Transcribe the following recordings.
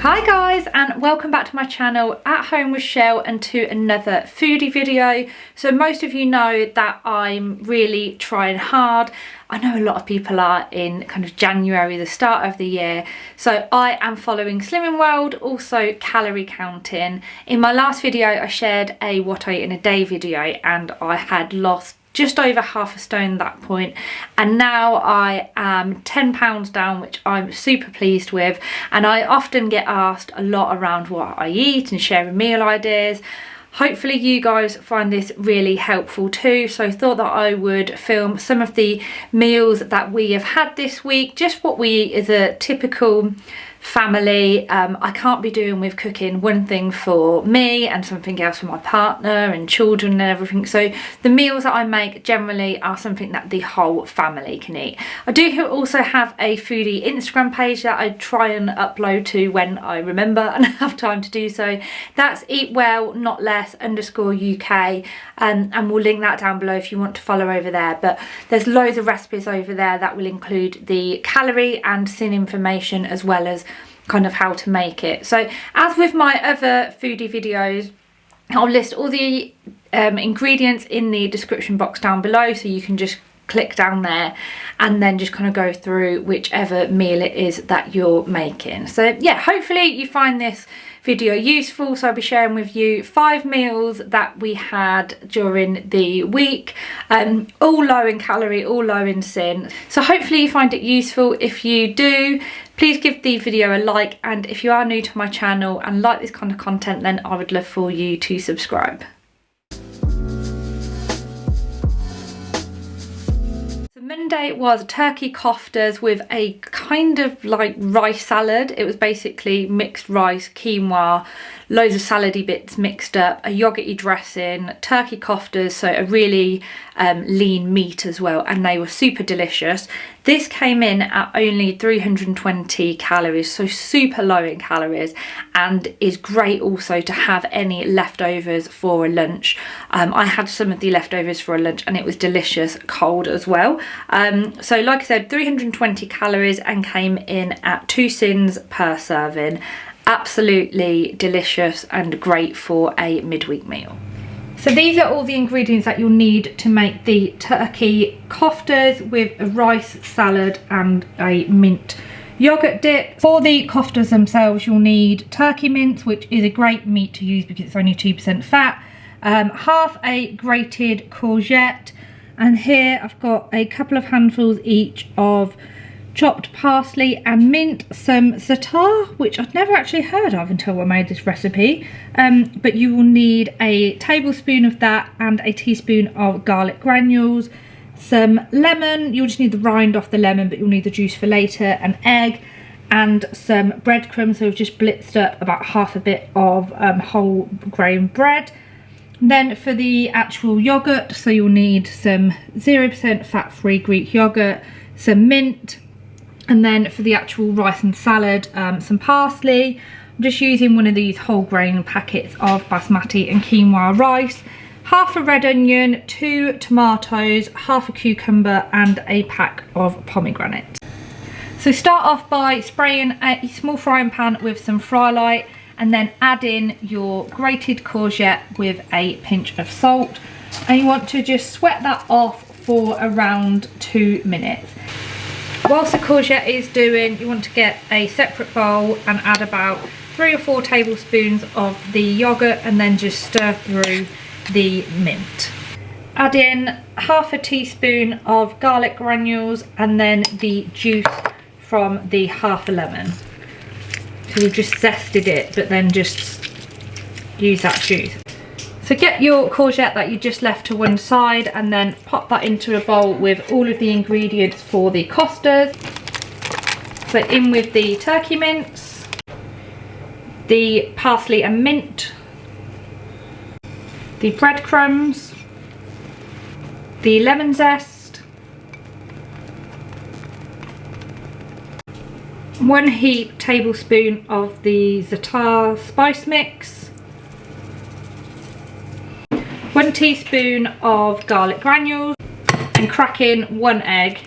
Hi guys, and welcome back to my channel At Home with Chelle and to another foodie video. So most of you know that I'm really trying hard. I know a lot of people are in kind of January, the start of the year. So I am following Slimming World, also calorie counting. In my last video I shared a what I eat in a day video and I had lost just over half a stone at that point, and now I am 10 pounds down, which I'm super pleased with. And I often get asked a lot around what I eat and sharing meal ideas. Hopefully you guys find this really helpful too, so I thought that I would film some of the meals that we have had this week, just what we eat as a typical family. I can't be doing with cooking one thing for me and something else for my partner and children and everything, so the meals that I make generally are something that the whole family can eat. I do also have a foodie Instagram page that I try and upload to when I remember and have time to do so. That's Eat Well Not Less _UK, and we'll link that down below if you want to follow over there. But there's loads of recipes over there that will include the calorie and sin information, as well as kind of how to make it. So as with my other foodie videos, I'll list all the ingredients in the description box down below, so you can just click down there and then just kind of go through whichever meal it is that you're making. So yeah, hopefully you find this video useful. So I'll be sharing with you 5 meals that we had during the week, all low in calorie, all low in sin. So hopefully you find it useful. If you do, please give the video a like, and if you are new to my channel and like this kind of content, then I would love for you to subscribe. Monday was turkey koftas with a kind of like rice salad. It was basically mixed rice, quinoa, loads of salady bits mixed up, a yogurty dressing, turkey koftas, so a really lean meat as well, and they were super delicious. This came in at only 320 calories, so super low in calories, and is great also to have any leftovers for a lunch. I had some of the leftovers for a lunch and it was delicious cold as well. So like I said, 320 calories and came in at 2 syns per serving. Absolutely delicious and great for a midweek meal. So these are all the ingredients that you'll need to make the turkey koftas, with a rice salad and a mint yogurt dip. For the koftas themselves, you'll need turkey mince, which is a great meat to use because it's only 2% fat, half a grated courgette, and here I've got a couple of handfuls each of chopped parsley and mint, some zaatar, which I'd never actually heard of until I made this recipe, but you will need a tablespoon of that and a teaspoon of garlic granules, some lemon, you'll just need the rind off the lemon but you'll need the juice for later, an egg, and some breadcrumbs. So we've just blitzed up about half a bit of whole grain bread. Then for the actual yogurt, so you'll need some 0% fat-free Greek yogurt, some mint, and then for the actual rice and salad, some parsley. I'm just using one of these whole grain packets of basmati and quinoa rice, half a red onion, 2 tomatoes, half a cucumber, and a pack of pomegranate. So start off by spraying a small frying pan with some fry light, and then add in your grated courgette with a pinch of salt, and you want to just sweat that off for around 2 minutes. Whilst the courgette is doing, you want to get a separate bowl and add about 3 or 4 tablespoons of the yogurt, and then just stir through the mint. Add in half a teaspoon of garlic granules and then the juice from the half a lemon. So you've just zested it, but then just use that juice. So get your courgette that you just left to one side and then pop that into a bowl with all of the ingredients for the koftas. So in with the turkey mince, the parsley and mint, the breadcrumbs, the lemon zest, 1 heaped tablespoon of the zaatar spice mix, 1 teaspoon of garlic granules, and crack in 1 egg.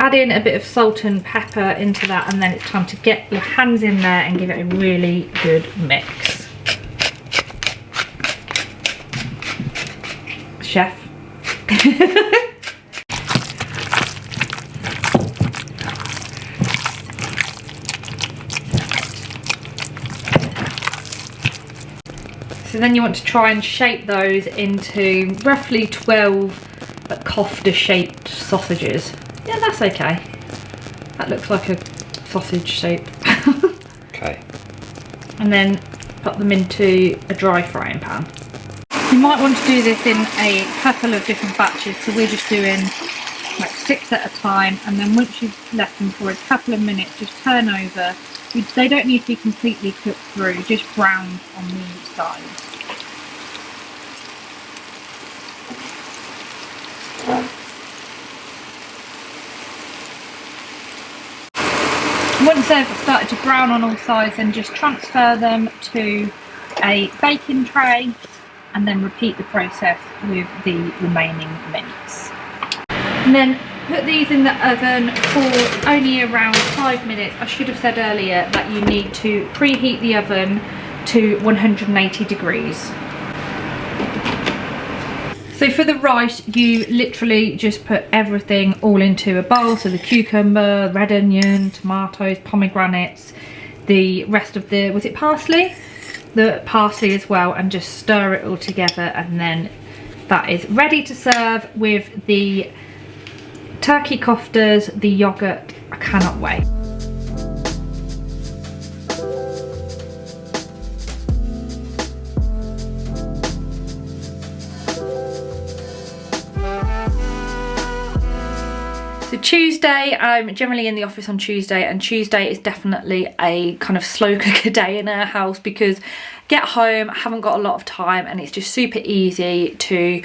add in a bit of salt and pepper into that, and then it's time to get your hands in there and give it a really good mix. Chef. So then you want to try and shape those into roughly 12 kofta shaped sausages. Yeah, that's okay. That looks like a sausage shape. Okay. And then put them into a dry frying pan. You might want to do this in a couple of different batches, so we're just doing like 6 at a time, and then once you've left them for a couple of minutes, just turn over. They don't need to be completely cooked through, just browned on the side. Once they've started to brown on all sides, then just transfer them to a baking tray and then repeat the process with the remaining mince. And then put these in the oven for only around 5 minutes. I should have said earlier that you need to preheat the oven to 180 degrees. So for the rice, you literally just put everything all into a bowl. So the cucumber, red onion, tomatoes, pomegranates, the rest of the, was it parsley? The parsley as well, and just stir it all together, and then that is ready to serve with the turkey koftas, the yogurt. I cannot wait. So Tuesday, I'm generally in the office on Tuesday, and Tuesday is definitely a kind of slow cooker day in our house because get home, I haven't got a lot of time, and it's just super easy to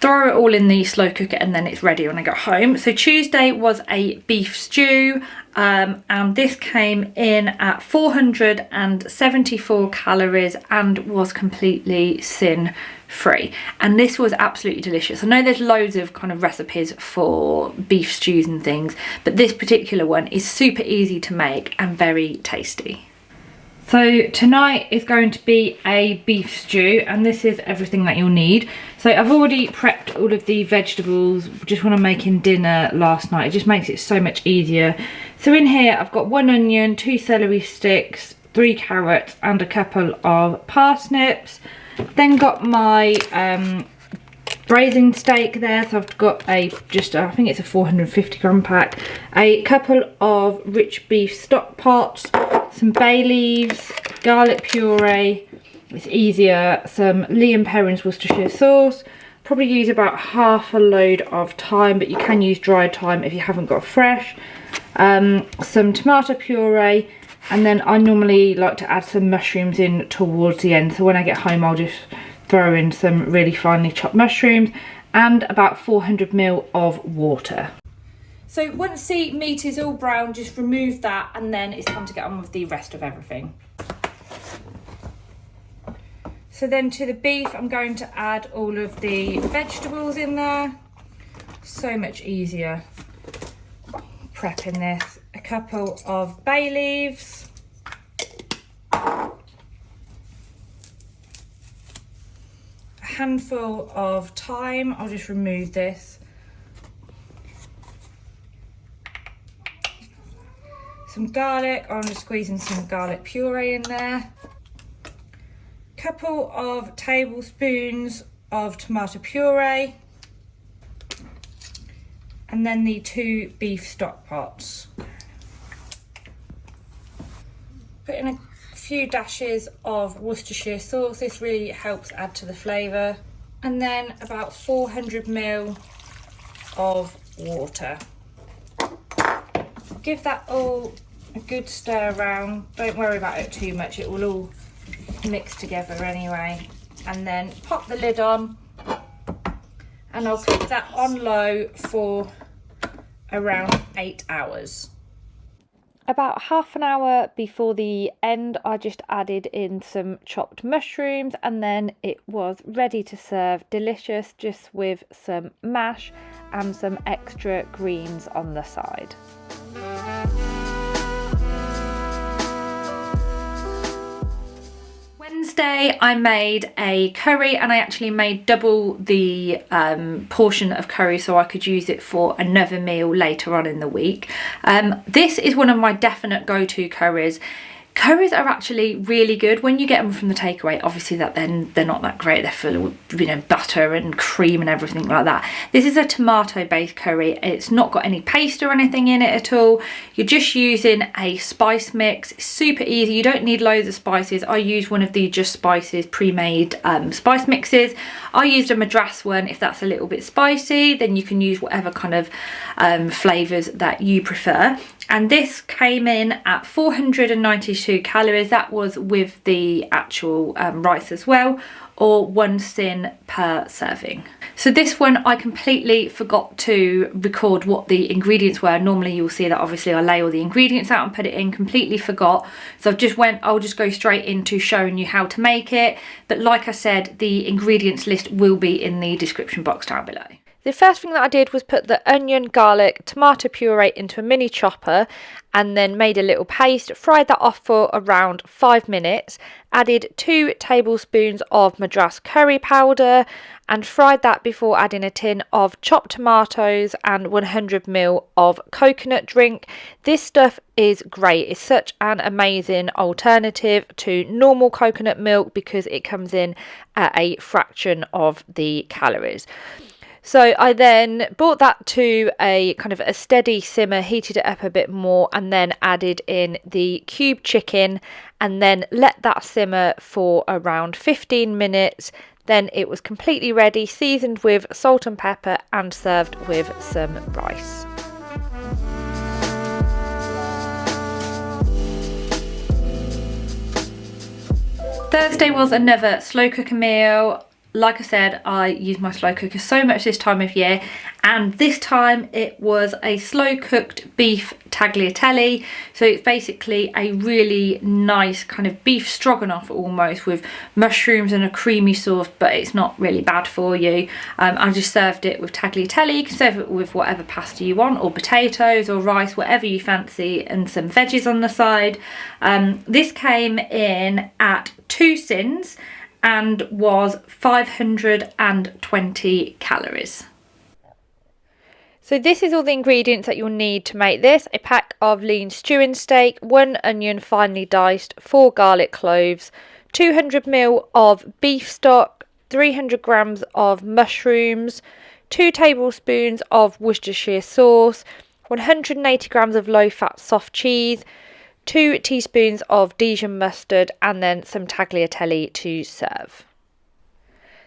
throw it all in the slow cooker and then it's ready when I get home. So Tuesday was a beef stew, and this came in at 474 calories and was completely sin free, and this was absolutely delicious. I know there's loads of kind of recipes for beef stews and things, but this particular one is super easy to make and very tasty. So tonight is going to be a beef stew, and this is everything that you'll need. So I've already prepped all of the vegetables just when I'm making dinner last night. It just makes it so much easier. So in here I've got 1 onion, 2 celery sticks, 3 carrots and a couple of parsnips. Then got my braising steak there, so I've got I think it's a 450 gram pack, a couple of rich beef stock pots, some bay leaves, garlic puree, it's easier, some Lee & Perrins Worcestershire sauce, probably use about half a load of thyme, but you can use dried thyme if you haven't got fresh, some tomato puree, and then I normally like to add some mushrooms in towards the end, so when I get home I'll just throw in some really finely chopped mushrooms, and about 400 ml of water. So once the meat is all brown, just remove that, and then it's time to get on with the rest of everything. So then to the beef, I'm going to add all of the vegetables in there. So much easier prepping this. A couple of bay leaves. A handful of thyme, I'll just remove this. Some garlic, I'm just squeezing some garlic puree in there. Couple of tablespoons of tomato puree. And then the 2 beef stock pots. Put in a few dashes of Worcestershire sauce, this really helps add to the flavour. And then about 400 ml of water. Give that all a good stir around, don't worry about it too much, it will all mix together anyway. And then pop the lid on, and I'll cook that on low for around 8 hours. About half an hour before the end, I just added in some chopped mushrooms, and then it was ready to serve. Delicious, just with some mash and some extra greens on the side. Wednesday I made a curry, and I actually made double the portion of curry so I could use it for another meal later on in the week. This is one of my definite go-to curries. Curries are actually really good when you get them from the takeaway. Obviously that then they're not that great. They're full of, you know, butter and cream and everything like that. This is a tomato based curry. It's not got any paste or anything in it at all. You're just using a spice mix. It's super easy. You don't need loads of spices. I use one of the Just Spices pre-made spice mixes. I used a Madras one. If that's a little bit spicy, then you can use whatever kind of flavours that you prefer. And this came in at 492 calories. That was with the actual rice as well, or 1 syn per serving. So this one I completely forgot to record what the ingredients were. Normally you'll see that obviously I lay all the ingredients out and put it in. Completely forgot. So I'll just go straight into showing you how to make it. But like I said, the ingredients list will be in the description box down below. The first thing that I did was put the onion, garlic, tomato puree into a mini chopper, and then made a little paste, fried that off for around 5 minutes, added 2 tablespoons of Madras curry powder, and fried that before adding a tin of chopped tomatoes and 100 ml of coconut drink. This stuff is great. It's such an amazing alternative to normal coconut milk because it comes in at a fraction of the calories. So I then brought that to a kind of a steady simmer, heated it up a bit more, and then added in the cubed chicken and then let that simmer for around 15 minutes. Then it was completely ready, seasoned with salt and pepper and served with some rice. Thursday was another slow cooker meal. Like I said, I use my slow cooker so much this time of year, and this time it was a slow cooked beef tagliatelle. So it's basically a really nice kind of beef stroganoff almost, with mushrooms and a creamy sauce, but it's not really bad for you. I just served it with tagliatelle. You can serve it with whatever pasta you want, or potatoes or rice, whatever you fancy, and some veggies on the side. This came in at 2 syns and was 520 calories. So this is all the ingredients that you'll need to make this: a pack of lean stewing steak, 1 onion finely diced, 4 garlic cloves, 200 ml of beef stock, 300 grams of mushrooms, 2 tablespoons of Worcestershire sauce, 180 grams of low-fat soft cheese, 2 teaspoons of Dijon mustard, and then some tagliatelle to serve.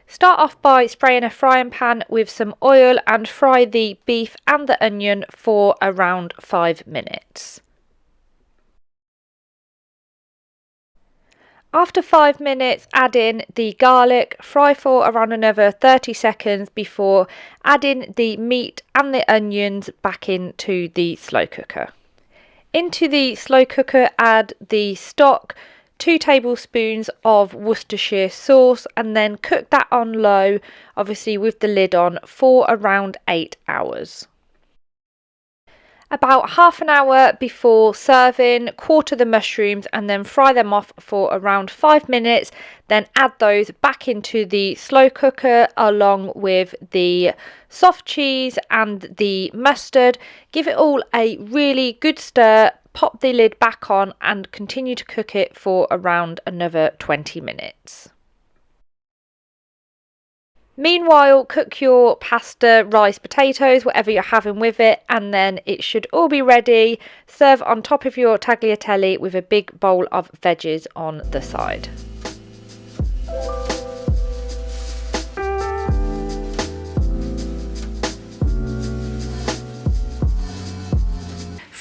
Start off by spraying a frying pan with some oil and fry the beef and the onion for around 5 minutes. After 5 minutes, add in the garlic, fry for around another 30 seconds before adding the meat and the onions back into the slow cooker. Into the slow cooker, add the stock, 2 tablespoons of Worcestershire sauce, and then cook that on low, obviously with the lid on, for around 8 hours. About half an hour before serving, quarter the mushrooms and then fry them off for around 5 minutes. Then add those back into the slow cooker along with the soft cheese and the mustard. Give it all a really good stir, pop the lid back on and continue to cook it for around another 20 minutes. Meanwhile, cook your pasta, rice, potatoes, whatever you're having with it, and then it should all be ready. Serve on top of your tagliatelle with a big bowl of veggies on the side.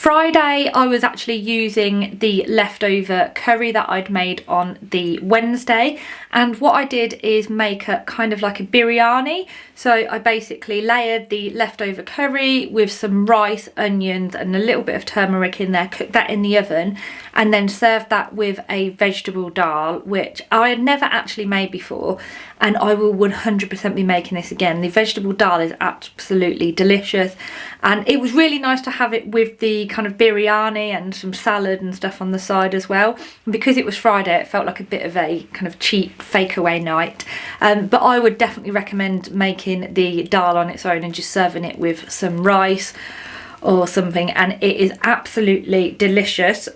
Friday I was actually using the leftover curry that I'd made on the Wednesday, and what I did is make a kind of like a biryani. So I basically layered the leftover curry with some rice, onions and a little bit of turmeric in there, cooked that in the oven, and then served that with a vegetable dal, which I had never actually made before, and I will 100% be making this again. The vegetable dal is absolutely delicious, and it was really nice to have it with the kind of biryani and some salad and stuff on the side as well. And because it was Friday, it felt like a bit of a kind of cheap fake away night, but I would definitely recommend making the dal on its own and just serving it with some rice or something, and it is absolutely delicious.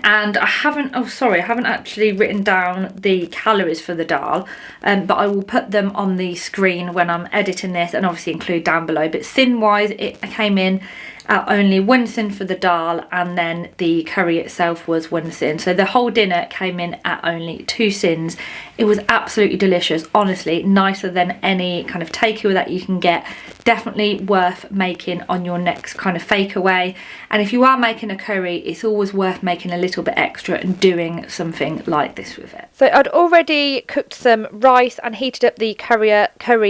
And I haven't actually written down the calories for the dal, but I will put them on the screen when I'm editing this, and obviously include down below. But sin wise, it came in at only 1 sin for the dal, and then the curry itself was 1 sin. So the whole dinner came in at only 2 sins. It was absolutely delicious, honestly, nicer than any kind of takeaway that you can get. Definitely worth making on your next kind of fake away. And if you are making a curry, it's always worth making a little bit extra and doing something like this with it. So I'd already cooked some rice and heated up the curry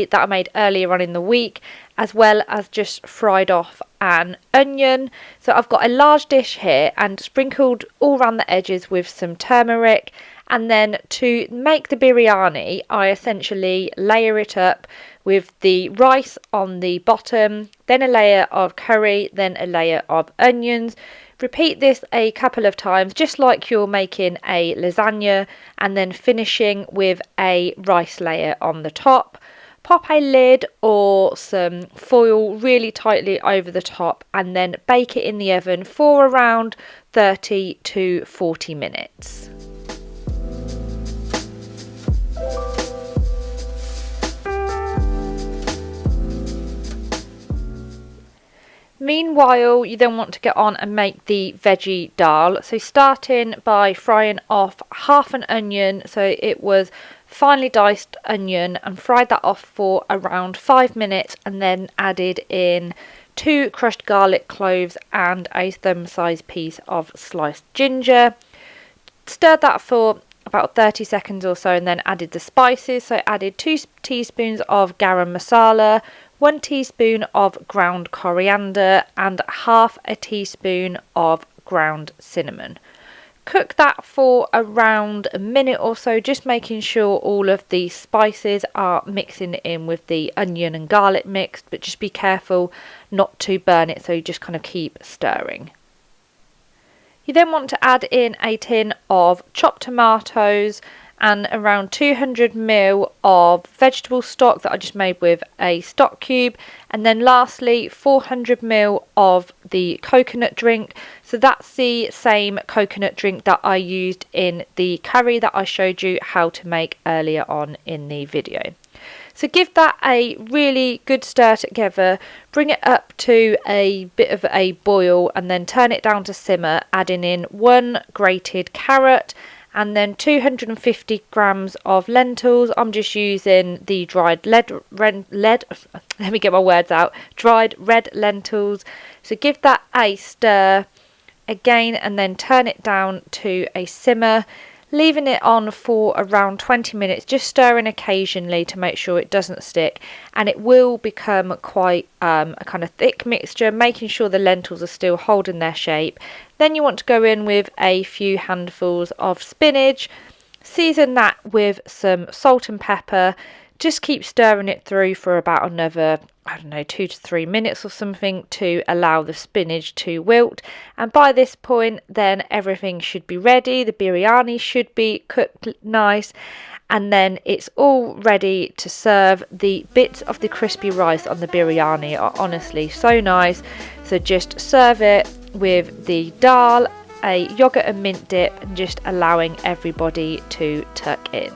that I made earlier on in the week, as well as just fried off an onion. So I've got a large dish here and sprinkled all around the edges with some turmeric. And then to make the biryani, I essentially layer it up with the rice on the bottom, then a layer of curry, then a layer of onions. Repeat this a couple of times, just like you're making a lasagna, and then finishing with a rice layer on the top. Pop a lid or some foil really tightly over the top, and then bake it in the oven for around 30 to 40 minutes. Meanwhile, you then want to get on and make the veggie dal. So starting by frying off half an onion, so it was finely diced onion, and fried that off for around 5 minutes, and then added in 2 crushed garlic cloves and a thumb-sized piece of sliced ginger. Stirred that for about 30 seconds or so, and then added the spices. So added 2 teaspoons of garam masala, 1 teaspoon of ground coriander, and half a teaspoon of ground cinnamon. Cook that for around a minute or so, just making sure all of the spices are mixing in with the onion and garlic mix, but just be careful not to burn it, so you just kind of keep stirring. You then want to add in a tin of chopped tomatoes and around 200 ml of vegetable stock that I just made with a stock cube, and then lastly 400 ml of the coconut drink. So that's the same coconut drink that I used in the curry that I showed you how to make earlier on in the video. So give that a really good stir together, bring it up to a bit of a boil, and then turn it down to simmer, adding in 1 grated carrot and then 250 grams of lentils. I'm just using the dried red lentils. So give that a stir again, and then turn it down to a simmer, leaving it on for around 20 minutes, just stirring occasionally to make sure it doesn't stick, and it will become quite a kind of thick mixture, making sure the lentils are still holding their shape. Then you want to go in with a few handfuls of spinach, season that with some salt and pepper, just keep stirring it through for about another, 2 to 3 minutes or something, to allow the spinach to wilt. And by this point then everything should be ready, the biryani should be cooked nice, and then it's all ready to serve. The bits of the crispy rice on the biryani are honestly so nice, so just serve it with the dal, a yogurt and mint dip, and just allowing everybody to tuck in.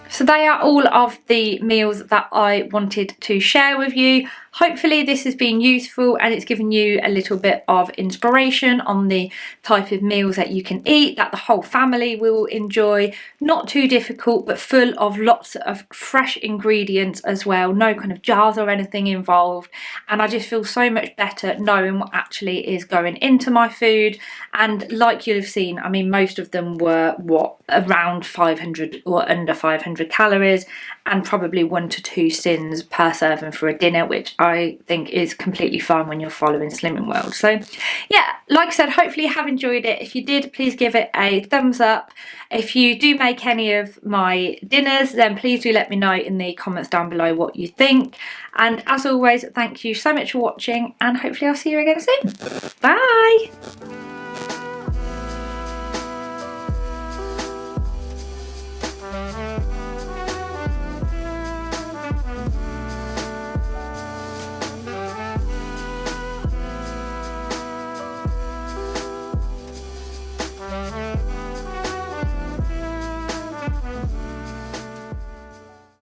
So they are all of the meals that I wanted to share with you. Hopefully this has been useful and it's given you a little bit of inspiration on the type of meals that you can eat, that the whole family will enjoy. Not too difficult, but full of lots of fresh ingredients as well. No kind of jars or anything involved. And I just feel so much better knowing what actually is going into my food. And like you'll have seen, I mean, most of them were around 500 or under 500 calories, and probably 1 to 2 syns per serving for a dinner, which I think is completely fine when you're following Slimming World. So yeah, like I said, hopefully you have enjoyed it. If you did, please give it a thumbs up. If you do make any of my dinners, then please do let me know in the comments down below what you think. And as always, thank you so much for watching, and hopefully I'll see you again soon. Bye.